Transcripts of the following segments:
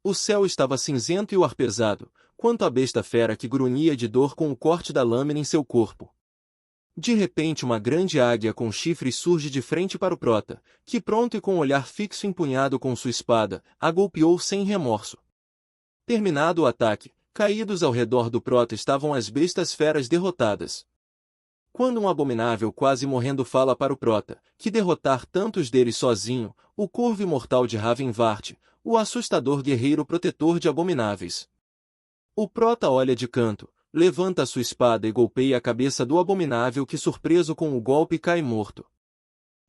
O céu estava cinzento e o ar pesado, quanto a besta fera que grunhia de dor com o corte da lâmina em seu corpo. De repente uma grande águia com chifres surge de frente para o Prota, que pronto e com o olhar fixo empunhado com sua espada, a golpeou sem remorso. Terminado o ataque, caídos ao redor do Prota estavam as bestas feras derrotadas. Quando um abominável quase morrendo fala para o Prota, que derrotar tantos deles sozinho, o corvo imortal de Ravenvart, o assustador guerreiro protetor de abomináveis. O Prota olha de canto, levanta sua espada e golpeia a cabeça do abominável que surpreso com o golpe cai morto.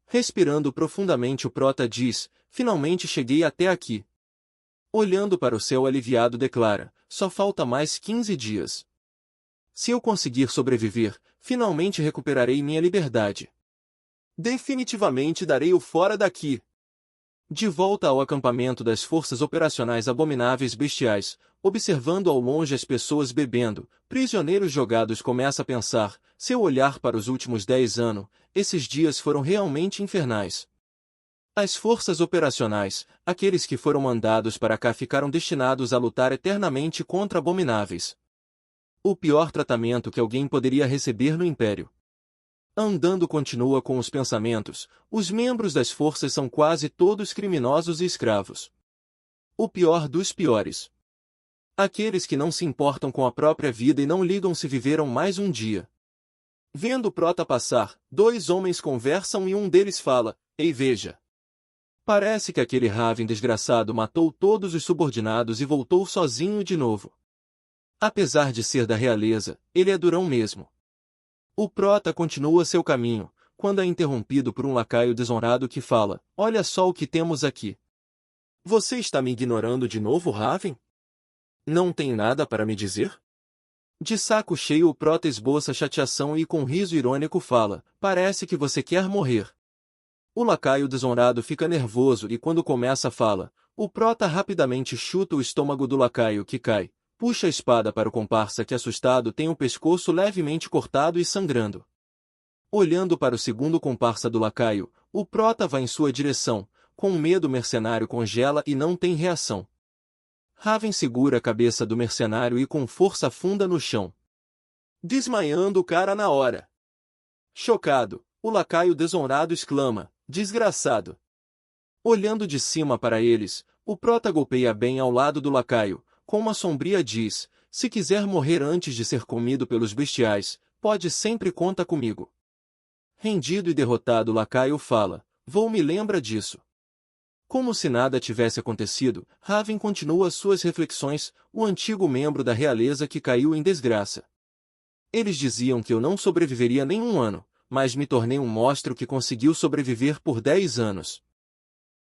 Respirando profundamente o Prota diz, finalmente cheguei até aqui. Olhando para o céu aliviado declara, só falta mais 15 dias. Se eu conseguir sobreviver, finalmente recuperarei minha liberdade. Definitivamente darei o fora daqui. De volta ao acampamento das forças operacionais abomináveis bestiais, observando ao longe as pessoas bebendo, prisioneiros jogados começa a pensar, se eu olhar para os últimos 10 anos, esses dias foram realmente infernais. As forças operacionais, aqueles que foram mandados para cá ficaram destinados a lutar eternamente contra abomináveis. O pior tratamento que alguém poderia receber no Império. Andando continua com os pensamentos, os membros das forças são quase todos criminosos e escravos. O pior dos piores. Aqueles que não se importam com a própria vida e não ligam se viveram mais um dia. Vendo o Prota passar, 2 homens conversam e um deles fala, ei veja. Parece que aquele Raven desgraçado matou todos os subordinados e voltou sozinho de novo. Apesar de ser da realeza, ele é durão mesmo. O Prota continua seu caminho, quando é interrompido por um lacaio desonrado que fala, olha só o que temos aqui. Você está me ignorando de novo, Raven? Não tem nada para me dizer? De saco cheio o Prota esboça chateação e com riso irônico fala, parece que você quer morrer. O lacaio desonrado fica nervoso e quando começa fala, o Prota rapidamente chuta o estômago do lacaio que cai. Puxa a espada para o comparsa que assustado tem o pescoço levemente cortado e sangrando. Olhando para o segundo comparsa do lacaio, o Prota vai em sua direção, com medo o mercenário congela e não tem reação. Raven segura a cabeça do mercenário e com força afunda no chão, desmaiando o cara na hora. Chocado, o lacaio desonrado exclama, desgraçado. Olhando de cima para eles, o Prota golpeia bem ao lado do lacaio, com uma sombria diz, se quiser morrer antes de ser comido pelos bestiais, pode sempre conta comigo. Rendido e derrotado o lacaio fala, vou me lembra disso. Como se nada tivesse acontecido, Raven continua suas reflexões, o antigo membro da realeza que caiu em desgraça. Eles diziam que eu não sobreviveria nem 1 ano, mas me tornei um monstro que conseguiu sobreviver por 10 anos.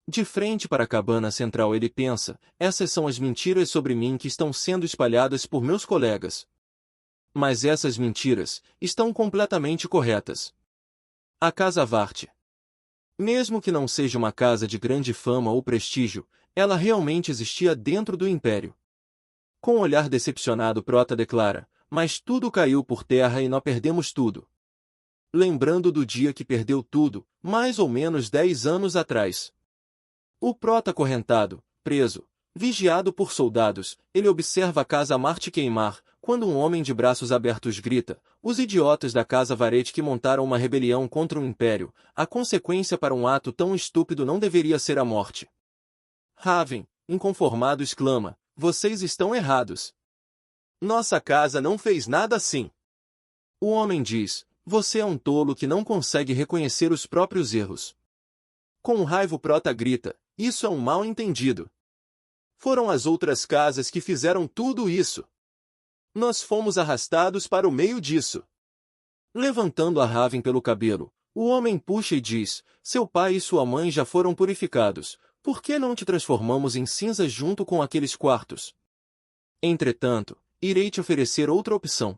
De frente para a cabana central ele pensa, essas são as mentiras sobre mim que estão sendo espalhadas por meus colegas. Mas essas mentiras estão completamente corretas. A Casa Vart. Mesmo que não seja uma casa de grande fama ou prestígio, ela realmente existia dentro do Império. Com um olhar decepcionado Prota declara, mas tudo caiu por terra e nós perdemos tudo. Lembrando do dia que perdeu tudo, mais ou menos 10 anos atrás. O Prota acorrentado, preso, vigiado por soldados, ele observa a Casa Marte queimar, quando um homem de braços abertos grita, os idiotas da Casa Varete que montaram uma rebelião contra o Império, a consequência para um ato tão estúpido não deveria ser a morte. Raven, inconformado exclama, vocês estão errados. Nossa casa não fez nada assim. O homem diz, você é um tolo que não consegue reconhecer os próprios erros. Com raiva o Prota grita, isso é um mal-entendido. Foram as outras casas que fizeram tudo isso. Nós fomos arrastados para o meio disso. Levantando a Raven pelo cabelo, o homem puxa e diz, seu pai e sua mãe já foram purificados, por que não te transformamos em cinzas junto com aqueles quartos? Entretanto, irei te oferecer outra opção.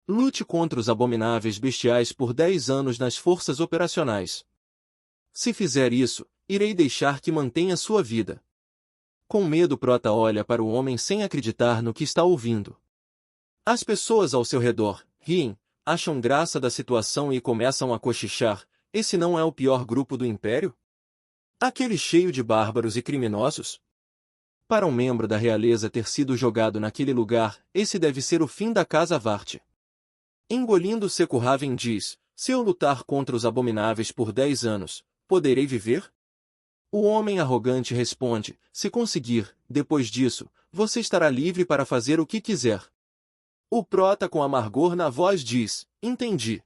Lute contra os abomináveis bestiais por 10 anos nas forças operacionais. Se fizer isso, irei deixar que mantenha sua vida. Com medo Prota olha para o homem sem acreditar no que está ouvindo. As pessoas ao seu redor riem, acham graça da situação e começam a cochichar, esse não é o pior grupo do Império? Aquele cheio de bárbaros e criminosos? Para um membro da realeza ter sido jogado naquele lugar, esse deve ser o fim da casa Vart. Engolindo seco, Raven diz: se eu lutar contra os abomináveis por 10 anos, poderei viver? O homem arrogante responde: se conseguir, depois disso, você estará livre para fazer o que quiser. O prota, com amargor na voz, diz: entendi.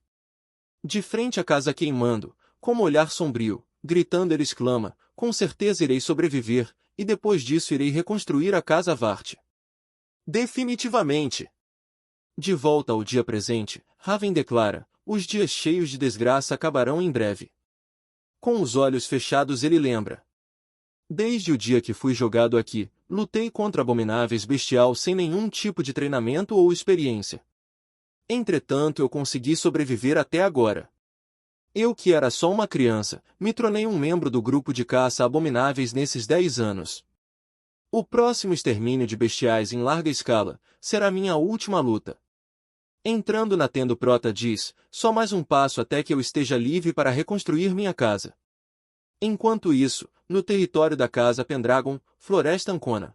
De frente à casa queimando, com um olhar sombrio, gritando, ele exclama: com certeza irei sobreviver, e depois disso irei reconstruir a casa Vart. Definitivamente. De volta ao dia presente, Raven declara: os dias cheios de desgraça acabarão em breve. Com os olhos fechados, ele lembra: desde o dia que fui jogado aqui, lutei contra abomináveis bestial sem nenhum tipo de treinamento ou experiência. Entretanto, eu consegui sobreviver até agora. Eu, que era só uma criança, me tornei um membro do grupo de caça abomináveis nesses 10 anos. O próximo extermínio de bestiais em larga escala será minha última luta. Entrando na tenda, o prota diz: só mais um passo até que eu esteja livre para reconstruir minha casa. Enquanto isso, no território da casa Pendragon, Floresta Ancona.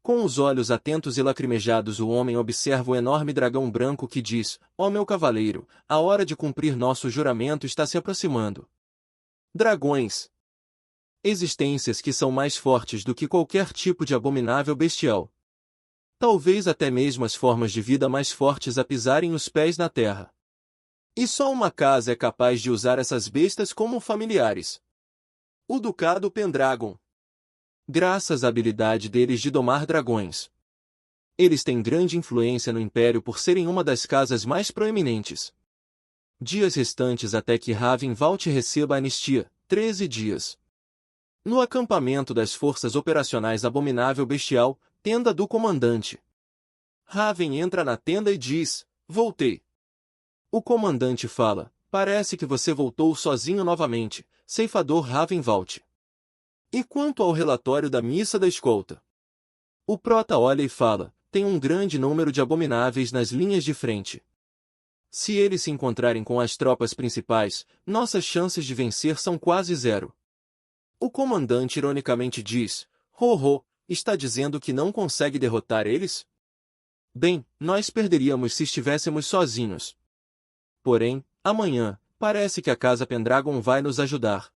Com os olhos atentos e lacrimejados, o homem observa o enorme dragão branco que diz: ó meu cavaleiro, a hora de cumprir nosso juramento está se aproximando. Dragões. Existências que são mais fortes do que qualquer tipo de abominável bestial. Talvez até mesmo as formas de vida mais fortes a pisarem os pés na terra. E só uma casa é capaz de usar essas bestas como familiares. O Ducado Pendragon. Graças à habilidade deles de domar dragões, eles têm grande influência no Império por serem uma das casas mais proeminentes. Dias restantes até que Raven Valt receba a anistia, 13 dias. No acampamento das Forças Operacionais Abominável Bestial, tenda do comandante. Raven entra na tenda e diz: voltei. O comandante fala: parece que você voltou sozinho novamente, ceifador Raven Valt. E quanto ao relatório da missa da escolta? O prota olha e fala: tem um grande número de abomináveis nas linhas de frente. Se eles se encontrarem com as tropas principais, nossas chances de vencer são quase zero. O comandante ironicamente diz: ho, está dizendo que não consegue derrotar eles? Bem, nós perderíamos se estivéssemos sozinhos. Porém, amanhã, parece que a casa Pendragon vai nos ajudar.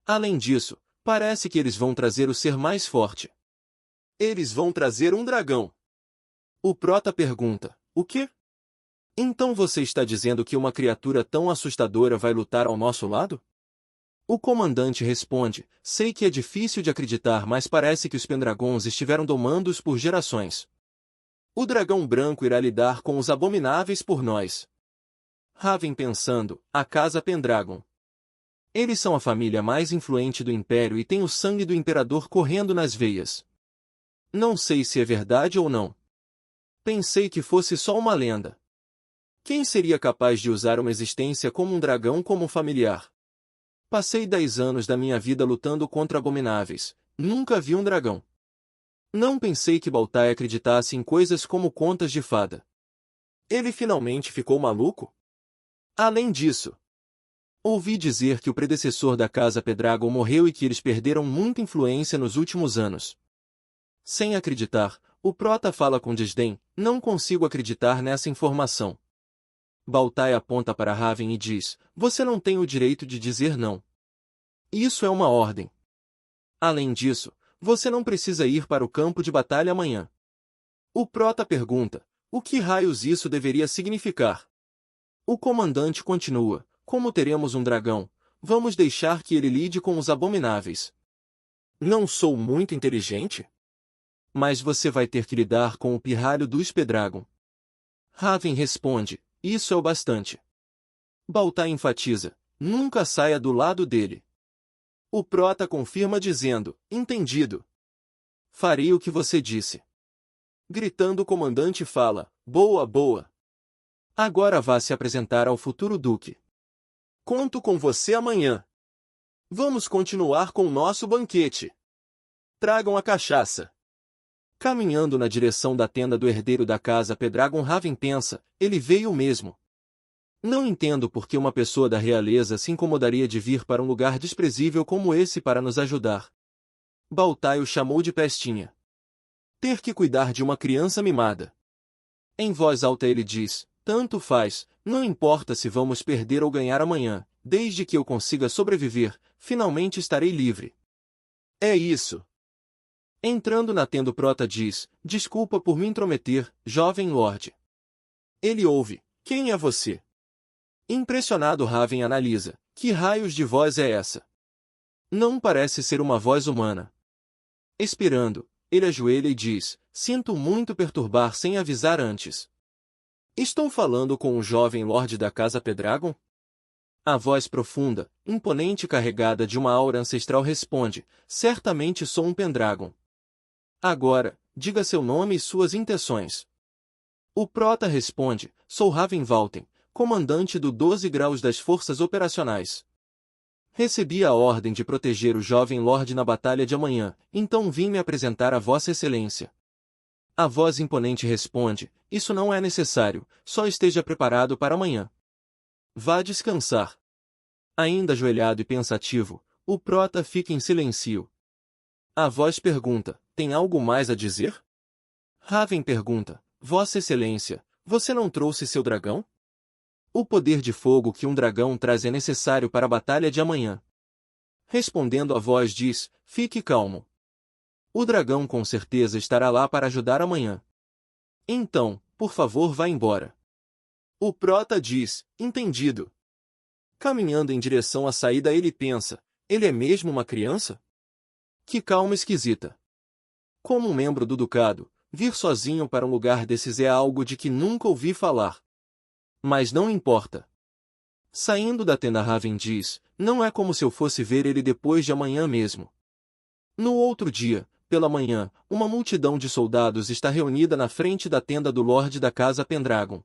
Além disso, parece que eles vão trazer o ser mais forte. Eles vão trazer um dragão. O prota pergunta: o quê? Então você está dizendo que uma criatura tão assustadora vai lutar ao nosso lado? O comandante responde: sei que é difícil de acreditar, mas parece que os Pendragons estiveram domando-os por gerações. O dragão branco irá lidar com os abomináveis por nós. Raven pensando: a casa Pendragon. Eles são a família mais influente do Império e têm o sangue do Imperador correndo nas veias. Não sei se é verdade ou não. Pensei que fosse só uma lenda. Quem seria capaz de usar uma existência como um dragão como familiar? Passei 10 anos da minha vida lutando contra abomináveis. Nunca vi um dragão. Não pensei que Baltai acreditasse em coisas como contas de fada. Ele finalmente ficou maluco? Além disso, ouvi dizer que o predecessor da casa Pendragon morreu e que eles perderam muita influência nos últimos anos. Sem acreditar, o prota fala com desdém: não consigo acreditar nessa informação. Baltai aponta para Raven e diz: você não tem o direito de dizer não. Isso é uma ordem. Além disso, você não precisa ir para o campo de batalha amanhã. O prota pergunta: o que raios isso deveria significar? O comandante continua: como teremos um dragão, vamos deixar que ele lide com os abomináveis. Não sou muito inteligente? Mas você vai ter que lidar com o pirralho dos Pendragon. Raven responde: isso é o bastante. Baltai enfatiza: nunca saia do lado dele. O prota confirma dizendo: entendido. Farei o que você disse. Gritando, o comandante fala: boa, boa. Agora vá se apresentar ao futuro duque. Conto com você amanhã. Vamos continuar com nosso banquete. Tragam a cachaça. Caminhando na direção da tenda do herdeiro da casa Pendragon, Raven pensa: ele veio mesmo. Não entendo por que uma pessoa da realeza se incomodaria de vir para um lugar desprezível como esse para nos ajudar. Baltai o chamou de pestinha. Ter que cuidar de uma criança mimada. Em voz alta ele diz, tanto faz, não importa se vamos perder ou ganhar amanhã, desde que eu consiga sobreviver, finalmente estarei livre. É isso. Entrando na tenda o Prota diz, desculpa por me intrometer, jovem lorde. Ele ouve, quem é você? Impressionado Raven analisa, que raios de voz é essa? Não parece ser uma voz humana. Expirando, ele ajoelha e diz, sinto muito perturbar sem avisar antes. Estou falando com o jovem lorde da casa Pendragon? A voz profunda, imponente e carregada de uma aura ancestral responde, certamente sou um Pendragon. Agora, diga seu nome e suas intenções. O Prota responde, sou Raven Valten, comandante do 12 graus das forças operacionais. Recebi a ordem de proteger o jovem Lorde na batalha de amanhã, então vim me apresentar a Vossa Excelência. A voz imponente responde, isso não é necessário, só esteja preparado para amanhã. Vá descansar. Ainda ajoelhado e pensativo, o Prota fica em silêncio. A voz pergunta, tem algo mais a dizer? Raven pergunta, Vossa Excelência, você não trouxe seu dragão? O poder de fogo que um dragão traz é necessário para a batalha de amanhã. Respondendo a voz diz, fique calmo. O dragão com certeza estará lá para ajudar amanhã. Então, por favor vá embora. O Prota diz, entendido. Caminhando em direção à saída ele pensa, ele é mesmo uma criança? Que calma esquisita. Como um membro do ducado, vir sozinho para um lugar desses é algo de que nunca ouvi falar. Mas não importa. Saindo da tenda Raven diz, não é como se eu fosse ver ele depois de amanhã mesmo. No outro dia, pela manhã, uma multidão de soldados está reunida na frente da tenda do Lorde da Casa Pendragon.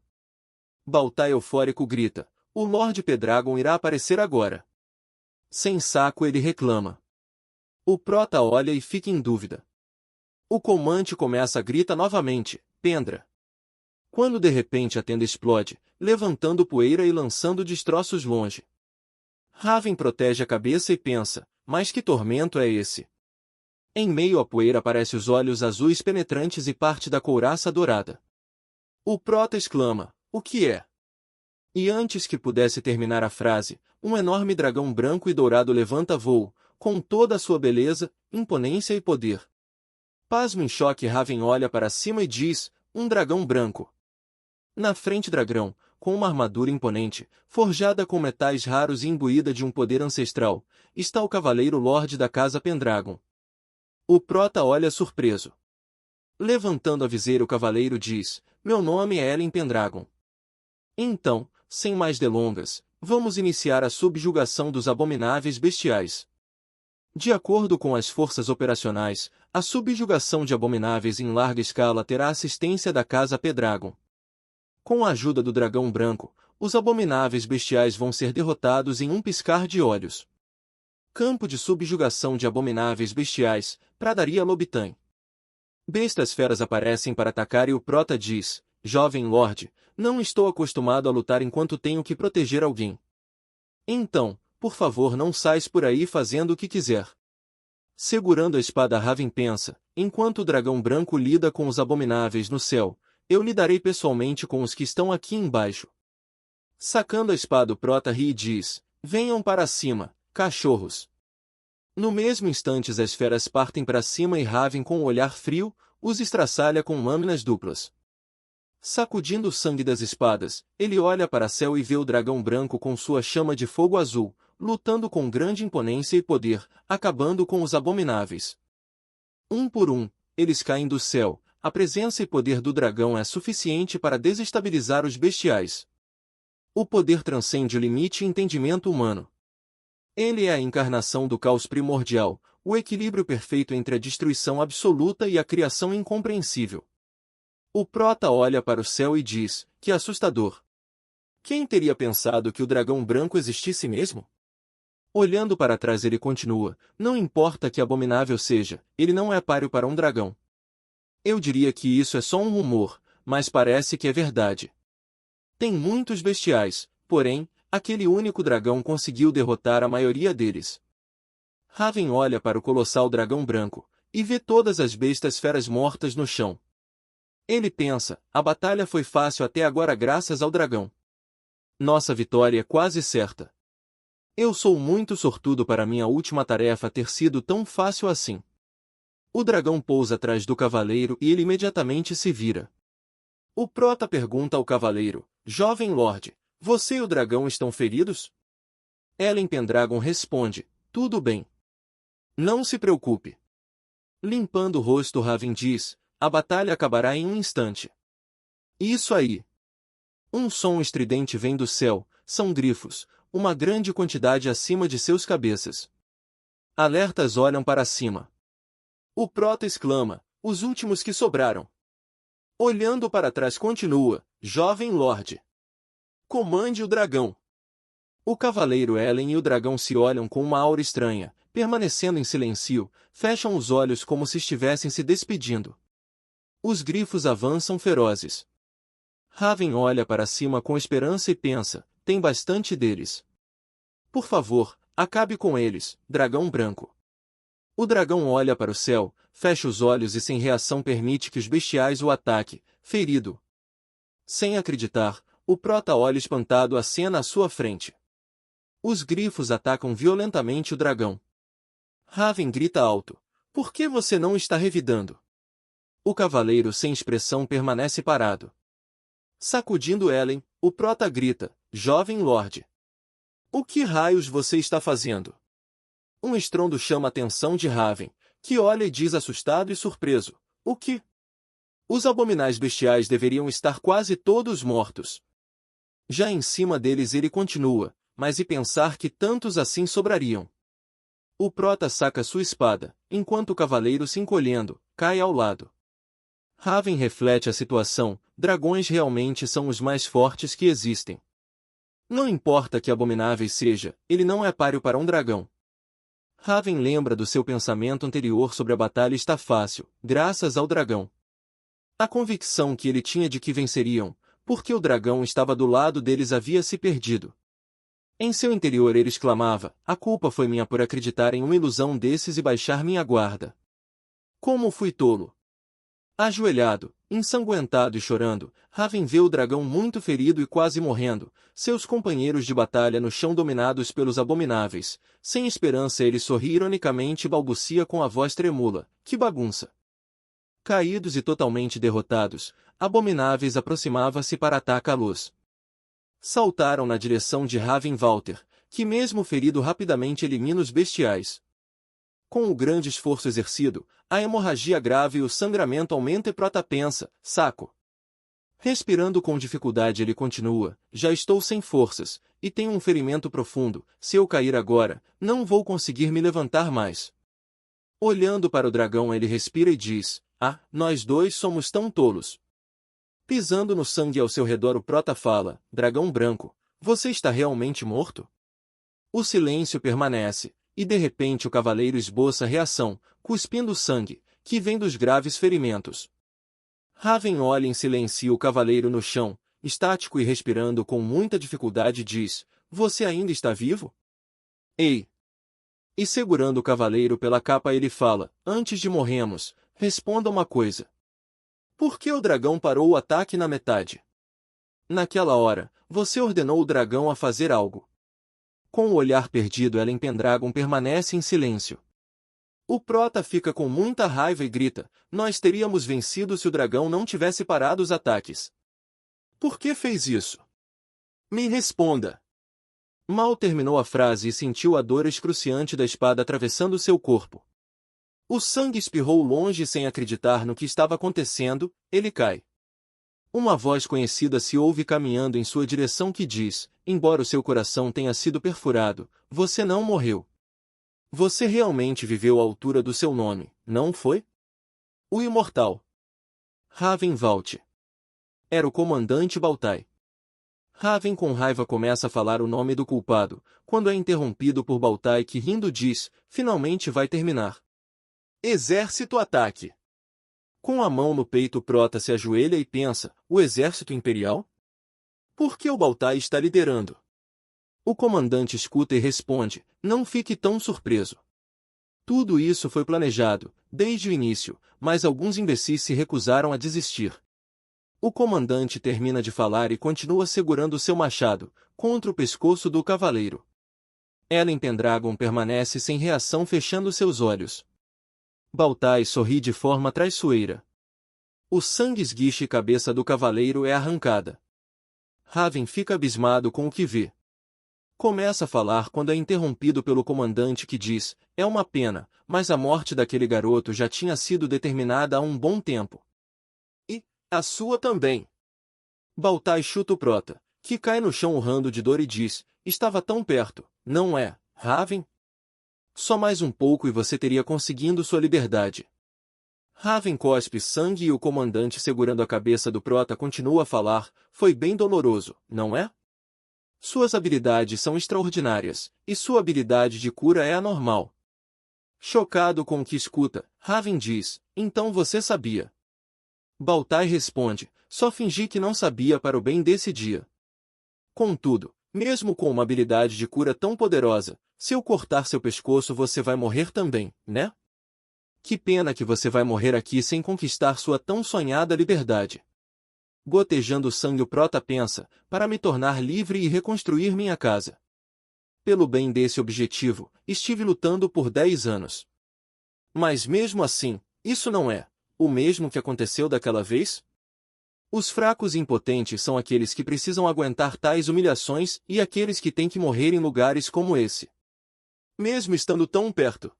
Baltai eufórico grita, o Lorde Pendragon irá aparecer agora. Sem saco ele reclama. O Prota olha e fica em dúvida. O comandante começa a gritar novamente, Pendra. Quando de repente a tenda explode, levantando poeira e lançando destroços longe. Raven protege a cabeça e pensa, mas que tormento é esse? Em meio à poeira aparecem os olhos azuis penetrantes e parte da couraça dourada. O Prota exclama, o que é? E antes que pudesse terminar a frase, um enorme dragão branco e dourado levanta voo, com toda a sua beleza, imponência e poder. Pasmo em choque Raven olha para cima e diz, um dragão branco. Na frente dragão, com uma armadura imponente, forjada com metais raros e imbuída de um poder ancestral, está o cavaleiro Lorde da Casa Pendragon. O Prota olha surpreso. Levantando a viseira o cavaleiro diz, meu nome é Ellen Pendragon. Então, sem mais delongas, vamos iniciar a subjugação dos abomináveis bestiais. De acordo com as forças operacionais, a subjugação de abomináveis em larga escala terá assistência da Casa Pendragon. Com a ajuda do dragão branco, os abomináveis bestiais vão ser derrotados em um piscar de olhos. Campo de subjugação de abomináveis bestiais, Pradaria Lobitan. Bestas feras aparecem para atacar e o Prota diz, jovem lorde, não estou acostumado a lutar enquanto tenho que proteger alguém. Então, por favor não sais por aí fazendo o que quiser. Segurando a espada Raven pensa, enquanto o dragão branco lida com os abomináveis no céu, eu lidarei pessoalmente com os que estão aqui embaixo. Sacando a espada o Prota ri e diz, venham para cima, cachorros. No mesmo instante as feras partem para cima e Raven com um olhar frio, os estraçalha com lâminas duplas. Sacudindo o sangue das espadas, ele olha para o céu e vê o dragão branco com sua chama de fogo azul, lutando com grande imponência e poder, acabando com os abomináveis. Um por um, eles caem do céu. A presença e poder do dragão é suficiente para desestabilizar os bestiais. O poder transcende o limite e entendimento humano. Ele é a encarnação do caos primordial, o equilíbrio perfeito entre a destruição absoluta e a criação incompreensível. O Prota olha para o céu e diz, que assustador. Quem teria pensado que o dragão branco existisse mesmo? Olhando para trás ele continua, não importa que abominável seja, ele não é páreo para um dragão. Eu diria que isso é só um rumor, mas parece que é verdade. Tem muitos bestiais, porém, aquele único dragão conseguiu derrotar a maioria deles. Raven olha para o colossal dragão branco, e vê todas as bestas feras mortas no chão. Ele pensa, a batalha foi fácil até agora graças ao dragão. Nossa vitória é quase certa. Eu sou muito sortudo para minha última tarefa ter sido tão fácil assim. O dragão pousa atrás do cavaleiro e ele imediatamente se vira. O prota pergunta ao cavaleiro, Jovem Lorde, você e o dragão estão feridos? Ellen Pendragon responde, tudo bem. Não se preocupe. Limpando o rosto, Raven diz, a batalha acabará em um instante. Isso aí. Um som estridente vem do céu, são grifos, uma grande quantidade acima de seus cabeças. Alertas olham para cima. O prota exclama, os últimos que sobraram. Olhando para trás continua, Jovem Lorde. Comande o dragão. O cavaleiro Ellen e o dragão se olham com uma aura estranha, permanecendo em silêncio, fecham os olhos como se estivessem se despedindo. Os grifos avançam ferozes. Raven olha para cima com esperança e pensa, tem bastante deles. Por favor, acabe com eles, dragão branco. O dragão olha para o céu, fecha os olhos e sem reação permite que os bestiais o ataquem, ferido. Sem acreditar, o prota olha espantado a cena à sua frente. Os grifos atacam violentamente o dragão. Raven grita alto. Por que você não está revidando? O cavaleiro sem expressão permanece parado. Sacudindo Ellen, o prota grita, Jovem Lorde. O que raios você está fazendo? Um estrondo chama a atenção de Raven, que olha e diz assustado e surpreso, o que? Os abominais bestiais deveriam estar quase todos mortos. Já em cima deles ele continua, mas e pensar que tantos assim sobrariam? O prota saca sua espada, enquanto o cavaleiro se encolhendo, cai ao lado. Raven reflete a situação, dragões realmente são os mais fortes que existem. Não importa que abominável seja, ele não é páreo para um dragão. Raven lembra do seu pensamento anterior sobre a batalha está fácil, graças ao dragão. A convicção que ele tinha de que venceriam, porque o dragão estava do lado deles havia se perdido. Em seu interior ele exclamava, a culpa foi minha por acreditar em uma ilusão desses e baixar minha guarda. Como fui tolo! Ajoelhado, ensanguentado e chorando, Raven vê o dragão muito ferido e quase morrendo, seus companheiros de batalha no chão dominados pelos abomináveis. Sem esperança ele sorri ironicamente e balbucia com a voz tremula, que bagunça! Caídos e totalmente derrotados, abomináveis aproximava-se para atacá-los. Saltaram na direção de Raven Walter, que mesmo ferido rapidamente elimina os bestiais. Com o grande esforço exercido, a hemorragia grave e o sangramento aumenta e prota pensa, saco. Respirando com dificuldade ele continua, já estou sem forças, e tenho um ferimento profundo, se eu cair agora, não vou conseguir me levantar mais. Olhando para o dragão ele respira e diz, nós dois somos tão tolos. Pisando no sangue ao seu redor o prota fala, dragão branco, você está realmente morto? O silêncio permanece, e de repente o cavaleiro esboça reação, cuspindo sangue, que vem dos graves ferimentos. Raven olha em silêncio o cavaleiro no chão, estático e respirando com muita dificuldade diz, você ainda está vivo? Ei! E segurando o cavaleiro pela capa ele fala, antes de morrermos, responda uma coisa. Por que o dragão parou o ataque na metade? Naquela hora, você ordenou o dragão a fazer algo. Com o olhar perdido Ellen Pendragon permanece em silêncio. O prota fica com muita raiva e grita, nós teríamos vencido se o dragão não tivesse parado os ataques. Por que fez isso? Me responda. Mal terminou a frase e sentiu a dor excruciante da espada atravessando seu corpo. O sangue espirrou longe sem acreditar no que estava acontecendo, ele cai. Uma voz conhecida se ouve caminhando em sua direção que diz, embora o seu coração tenha sido perfurado, você não morreu. Você realmente viveu à altura do seu nome, não foi? O imortal. Raven Valt. Era o comandante Baltai. Raven com raiva começa a falar o nome do culpado, quando é interrompido por Baltai que rindo diz, finalmente vai terminar. Exército ataque! Com a mão no peito o prota se ajoelha e pensa, o exército imperial? Por que o Baltai está liderando? O comandante escuta e responde, não fique tão surpreso. Tudo isso foi planejado, desde o início, mas alguns imbecis se recusaram a desistir. O comandante termina de falar e continua segurando seu machado, contra o pescoço do cavaleiro. Ellen Pendragon permanece sem reação, fechando seus olhos. Baltai sorri de forma traiçoeira. O sangue esguicha e a cabeça do cavaleiro é arrancada. Raven fica abismado com o que vê. Começa a falar quando é interrompido pelo comandante, que diz: é uma pena, mas a morte daquele garoto já tinha sido determinada há um bom tempo. E a sua também. Baltai chuta o prota, que cai no chão urrando de dor e diz: estava tão perto, não é, Raven? Só mais um pouco e você teria conseguido sua liberdade. Raven cospe sangue e o comandante, segurando a cabeça do prota, continua a falar: foi bem doloroso, não é? Suas habilidades são extraordinárias, e sua habilidade de cura é anormal. Chocado com o que escuta, Raven diz: então você sabia. Baltai responde: só fingi que não sabia para o bem desse dia. Contudo, mesmo com uma habilidade de cura tão poderosa, se eu cortar seu pescoço você vai morrer também, né? Que pena que você vai morrer aqui sem conquistar sua tão sonhada liberdade. Gotejando sangue, o prota pensa: para me tornar livre e reconstruir minha casa. Pelo bem desse objetivo, estive lutando por 10 anos. Mas mesmo assim, isso não é o mesmo que aconteceu daquela vez? Os fracos e impotentes são aqueles que precisam aguentar tais humilhações e aqueles que têm que morrer em lugares como esse. Mesmo estando tão perto.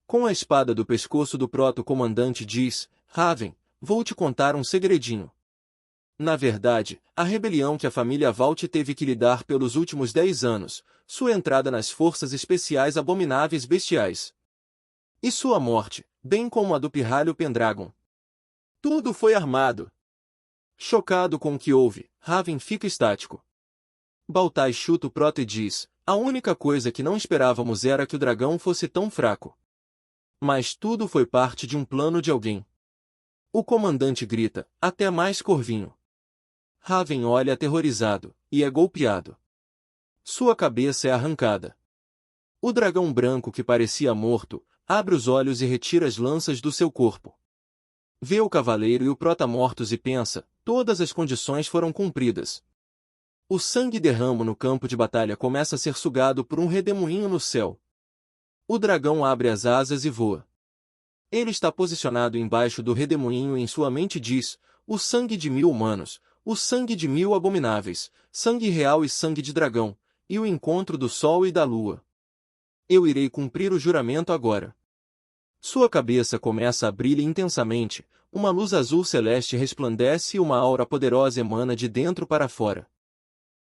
Com a espada do pescoço do prota, o comandante diz: Raven, vou te contar um segredinho. Na verdade, a rebelião que a família Valt teve que lidar pelos últimos 10 anos, sua entrada nas forças especiais abomináveis bestiais, e sua morte, bem como a do pirralho Pendragon. Tudo foi armado. Chocado com o que houve, Raven fica estático. Baltai chuta o prota e diz: a única coisa que não esperávamos era que o dragão fosse tão fraco. Mas tudo foi parte de um plano de alguém. O comandante grita: até mais, Corvinho. Raven olha aterrorizado, e é golpeado. Sua cabeça é arrancada. O dragão branco, que parecia morto, abre os olhos e retira as lanças do seu corpo. Vê o cavaleiro e o prota mortos e pensa: todas as condições foram cumpridas. O sangue derramo no campo de batalha começa a ser sugado por um redemoinho no céu. O dragão abre as asas e voa. Ele está posicionado embaixo do redemoinho e em sua mente diz: o sangue de 1000 humanos, o sangue de 1000 abomináveis, sangue real e sangue de dragão, e o encontro do sol e da lua. Eu irei cumprir o juramento agora. Sua cabeça começa a brilhar intensamente, uma luz azul celeste resplandece e uma aura poderosa emana de dentro para fora.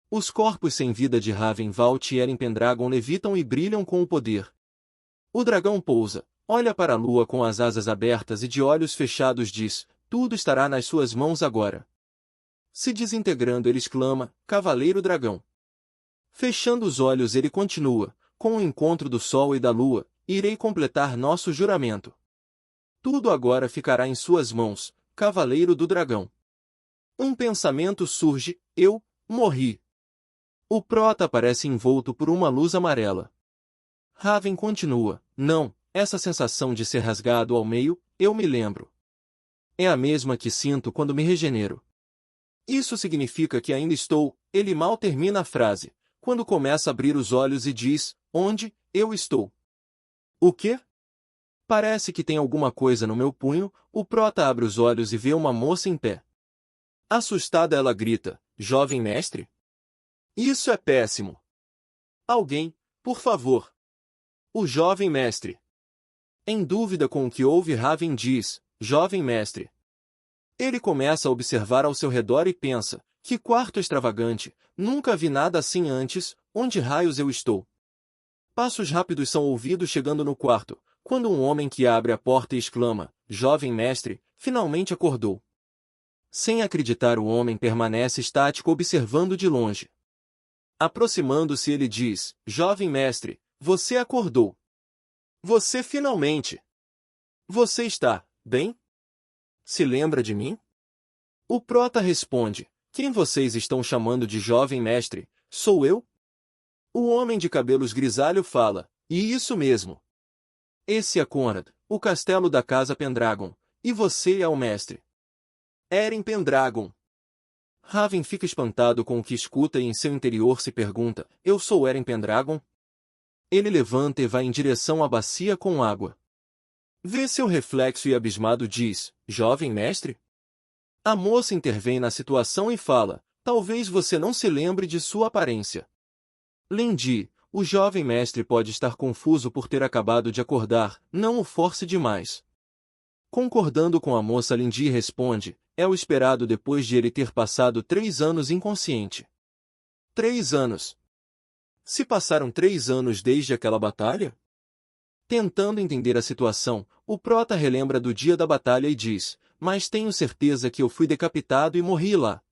Os corpos sem vida de Raven, Valt e Ellen Pendragon levitam e brilham com o poder. O dragão pousa, olha para a lua com as asas abertas e de olhos fechados diz: tudo estará nas suas mãos agora. Se desintegrando, ele exclama: Cavaleiro Dragão. Fechando os olhos, ele continua: com o encontro do sol e da lua, irei completar nosso juramento. Tudo agora ficará em suas mãos, Cavaleiro do Dragão. Um pensamento surge: eu morri. O prota aparece envolto por uma luz amarela. Raven continua: não, essa sensação de ser rasgado ao meio, eu me lembro. É a mesma que sinto quando me regenero. Isso significa que ainda estou. Ele mal termina a frase, quando começa a abrir os olhos e diz: onde eu estou? O quê? Parece que tem alguma coisa no meu punho. O prota abre os olhos e vê uma moça em pé. Assustada, ela grita: jovem mestre? Isso é péssimo. Alguém, por favor. O jovem mestre. Em dúvida com o que houve, Raven diz: jovem mestre. Ele começa a observar ao seu redor e pensa: que quarto extravagante, nunca vi nada assim antes, onde raios eu estou? Passos rápidos são ouvidos chegando no quarto, quando um homem que abre a porta e exclama: jovem mestre, finalmente acordou. Sem acreditar, o homem permanece estático observando de longe. Aproximando-se, ele diz: jovem mestre, você acordou. Você finalmente. Você está bem? Se lembra de mim? O prota responde: quem vocês estão chamando de jovem mestre? Sou eu? O homem de cabelos grisalho fala: e isso mesmo. Esse é Conrad, o castelo da Casa Pendragon, e você é o mestre. Eren Pendragon. Raven fica espantado com o que escuta e em seu interior se pergunta, eu sou Eren Pendragon? Ele levanta e vai em direção à bacia com água. Vê seu reflexo e abismado diz, jovem mestre? A moça intervém na situação e fala, talvez você não se lembre de sua aparência. Lendi, o jovem mestre pode estar confuso por ter acabado de acordar, não o force demais. Concordando com a moça, Lendi responde, é o esperado depois de ele ter passado 3 anos inconsciente. 3 anos. Se passaram 3 anos desde aquela batalha? Tentando entender a situação, o prota relembra do dia da batalha e diz, mas tenho certeza que eu fui decapitado e morri lá.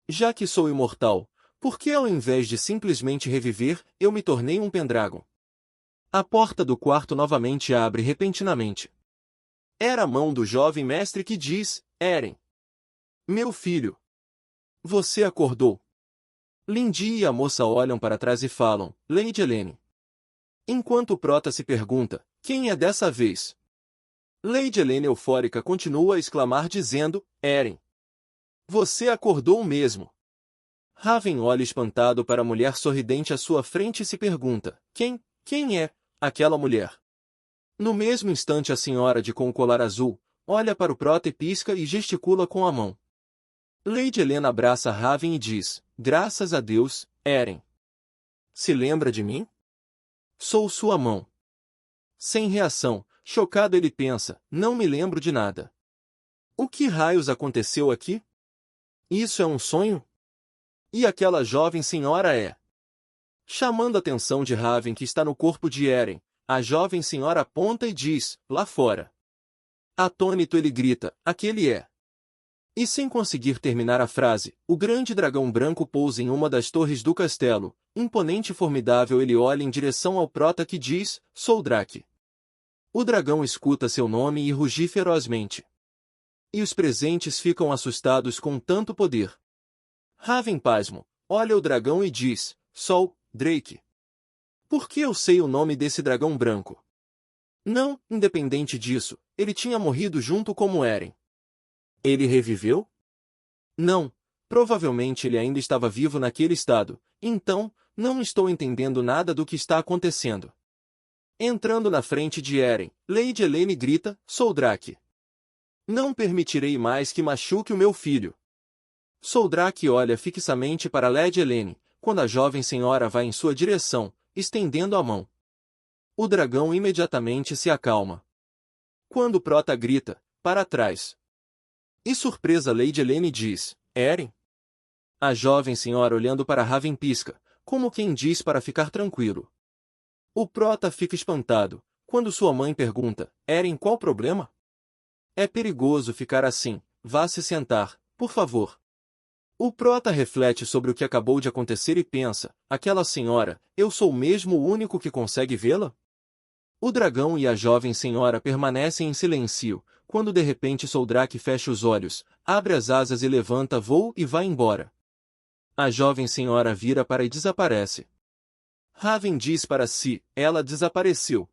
Já que sou imortal, por que ao invés de simplesmente reviver, eu me tornei um Pendragon? A porta do quarto novamente abre repentinamente. Era a mão do jovem mestre que diz, Eren. Meu filho. Você acordou. Lendi e a moça olham para trás e falam, Lady Helene. Enquanto o prota se pergunta, quem é dessa vez? Lady Helene eufórica continua a exclamar dizendo, Eren. Você acordou mesmo. Raven olha espantado para a mulher sorridente à sua frente e se pergunta, quem é aquela mulher? No mesmo instante a senhora com o colar azul, olha para o prota e pisca e gesticula com a mão. Lady Helena abraça Raven e diz, graças a Deus, Eren. Se lembra de mim? Sou sua mão. Sem reação, chocado ele pensa, não me lembro de nada. O que raios aconteceu aqui? Isso é um sonho? E aquela jovem senhora é? Chamando a atenção de Raven que está no corpo de Eren, a jovem senhora aponta e diz, lá fora. Atônito ele grita, aquele é. E sem conseguir terminar a frase, o grande dragão branco pousa em uma das torres do castelo, imponente e formidável ele olha em direção ao prota que diz, sou Drake. O dragão escuta seu nome e rugi ferozmente. E os presentes ficam assustados com tanto poder. Raven pasmo, olha o dragão e diz, sou Drake. Por que eu sei o nome desse dragão branco? Não, independente disso, ele tinha morrido junto como Eren. Ele reviveu? Não, provavelmente ele ainda estava vivo naquele estado, então, não estou entendendo nada do que está acontecendo. Entrando na frente de Eren, Lady Helene grita, sou Drake. Não permitirei mais que machuque o meu filho. Sou Drake olha fixamente para Lady Helene, quando a jovem senhora vai em sua direção, estendendo a mão. O dragão imediatamente se acalma. Quando o prota grita, para trás. E surpresa Lady Helene diz, Eren? A jovem senhora olhando para Raven pisca, como quem diz para ficar tranquilo. O prota fica espantado, quando sua mãe pergunta, Eren qual o problema? É perigoso ficar assim, vá se sentar, por favor. O prota reflete sobre o que acabou de acontecer e pensa, aquela senhora, eu sou mesmo o único que consegue vê-la? O dragão e a jovem senhora permanecem em silêncio, quando de repente Soldrake fecha os olhos, abre as asas e levanta voo e vai embora. A jovem senhora vira para e desaparece. Raven diz para si, ela desapareceu.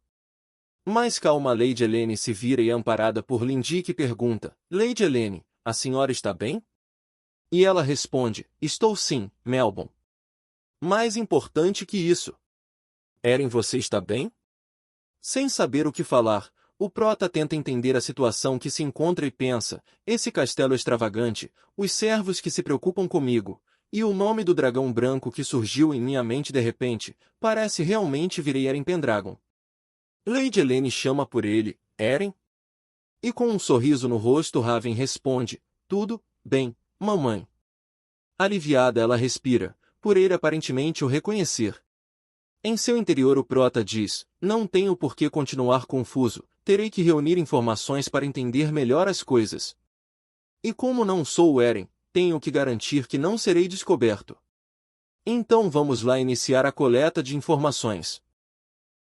Mais calma Lady Helene se vira e é amparada por Lendi que pergunta, Lady Helene, a senhora está bem? E ela responde, estou sim, Melbon. Mais importante que isso. Eren você está bem? Sem saber o que falar, o prota tenta entender a situação que se encontra e pensa, esse castelo extravagante, os servos que se preocupam comigo, e o nome do dragão branco que surgiu em minha mente de repente, parece realmente virei Eren Pendragon. Lady Helene chama por ele, Eren? E com um sorriso no rosto Raven responde, tudo bem, mamãe. Aliviada ela respira, por ele aparentemente o reconhecer. Em seu interior o prota diz, não tenho por que continuar confuso, terei que reunir informações para entender melhor as coisas. E como não sou o Eren, tenho que garantir que não serei descoberto. Então vamos lá iniciar a coleta de informações.